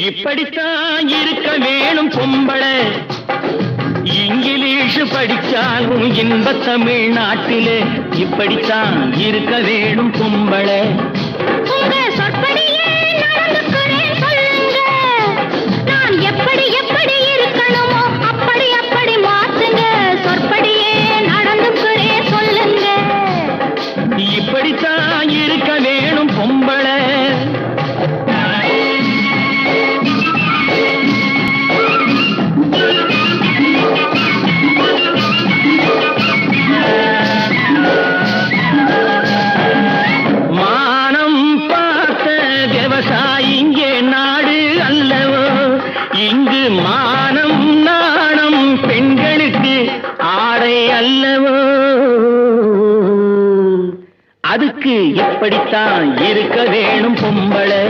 இப்படித்தான் இருக்க வேணும் பொம்பளை. இங்கிலீஷ் படிச்சாலும் இன்ப தமிழ்நாட்டிலே இப்படித்தான் இருக்க வேணும் பொம்பளை. எப்படி எப்படி இருக்கணுமோ அப்படி அப்படி மாத்துங்க. சொற்படியே நடந்துக்கிறேன் சொல்லுங்க. இப்படித்தான் இருக்க வேணும் பொம்பளை. மானம் பார்த்த விவசாயிங்க நாடு அல்லவோ. இங்கு மானம் நாணம் பெண்களுக்கு ஆடை அல்லவோ. அதுக்கு இப்படித்தான் இருக்க வேணும் பொம்பளை.